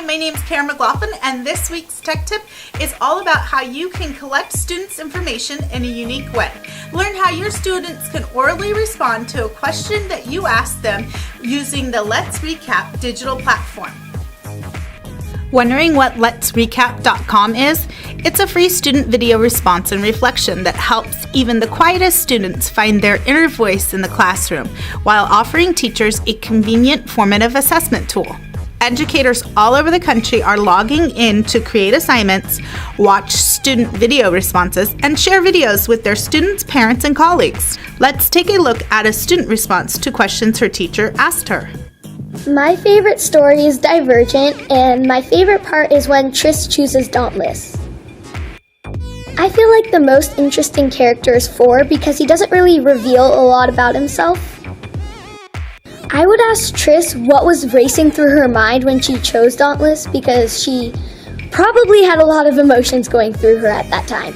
my name is Karen McLaughlin, and this week's tech tip is all about how you can collect students' information in a unique way. Learn how your students can orally respond to a question that you ask them using the Let's Recap digital platform. Wondering what letsrecap.com is? It's a free student video response and reflection that helps even the quietest students find their inner voice in the classroom while offering teachers a convenient formative assessment tool. Educators all over the country are logging in to create assignments, watch student video responses, and share videos with their students, parents, and colleagues. Let's take a look at a student response to questions her teacher asked her. My favorite story is Divergent, and my favorite part is when Tris chooses Dauntless. I feel like the most interesting character is 4 because he doesn't really reveal a lot about himself. I would ask Tris what was racing through her mind when she chose Dauntless because she probably had a lot of emotions going through her at that time.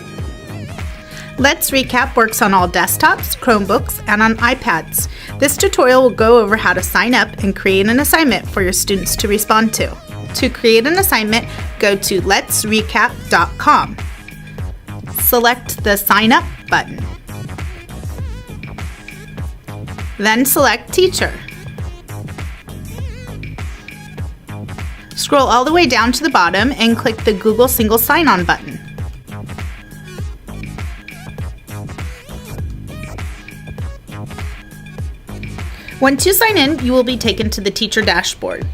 Let's Recap works on all desktops, Chromebooks, and on iPads. This tutorial will go over how to sign up and create an assignment for your students to respond to. To create an assignment, go to letsrecap.com. Select the Sign Up button. Then select Teacher. Scroll all the way down to the bottom and click the Google Single Sign-On button. Once you sign in, you will be taken to the teacher dashboard.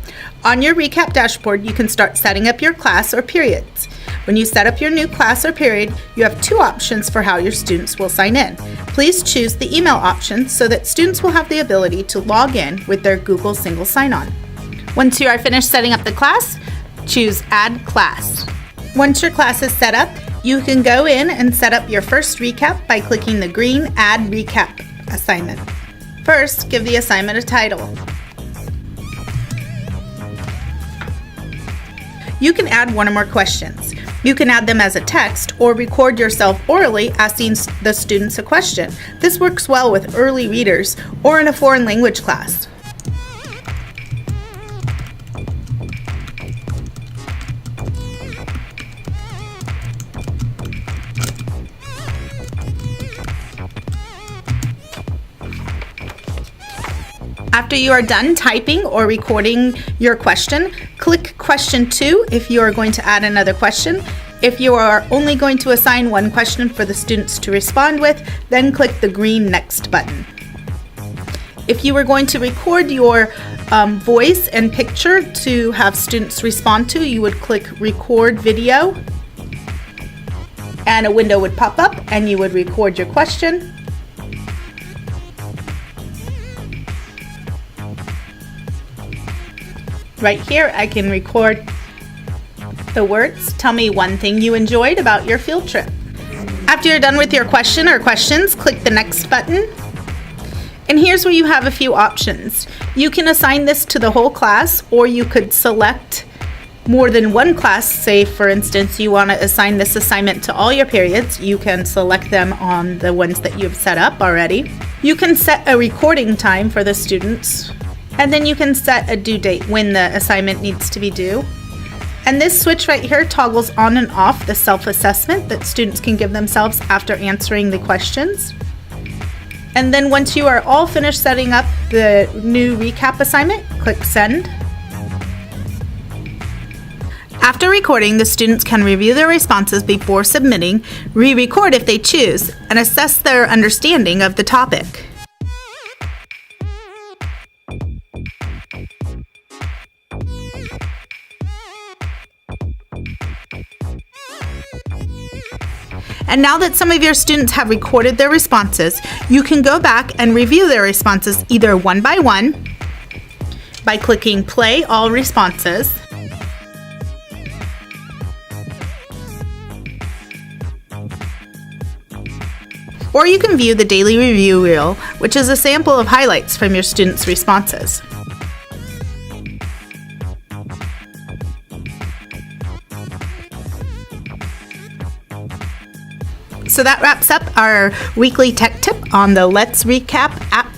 On your Recap dashboard, you can start setting up your class or periods. When you set up your new class or period, you have 2 options for how your students will sign in. Please choose the email option so that students will have the ability to log in with their Google Single Sign-On. Once you are finished setting up the class, choose Add Class. Once your class is set up, you can go in and set up your first recap by clicking the green Add Recap assignment. First, give the assignment a title. You can add 1 or more questions. You can add them as a text or record yourself orally asking the students a question. This works well with early readers or in a foreign language class. After you are done typing or recording your question, click Question 2 if you are going to add another question. If you are only going to assign 1 question for the students to respond with, then click the green Next button. If you are going to record your voice and picture to have students respond to, you would click Record Video, and a window would pop up and you would record your question. Right here, I can record the words, "Tell me one thing you enjoyed about your field trip." After you're done with your question or questions, click the Next button. And here's where you have a few options. You can assign this to the whole class, or you could select more than 1 class. Say, for instance, you want to assign this assignment to all your periods. You can select them on the ones that you've set up already. You can set a recording time for the students. And then you can set a due date when the assignment needs to be due. And this switch right here toggles on and off the self-assessment that students can give themselves after answering the questions. And then once you are all finished setting up the new recap assignment, click Send. After recording, the students can review their responses before submitting, re-record if they choose, and assess their understanding of the topic. And now that some of your students have recorded their responses, you can go back and review their responses either one by one by clicking Play All Responses, or you can view the Daily Review Reel, which is a sample of highlights from your students' responses. So that wraps up our weekly tech tip on the Let's Recap app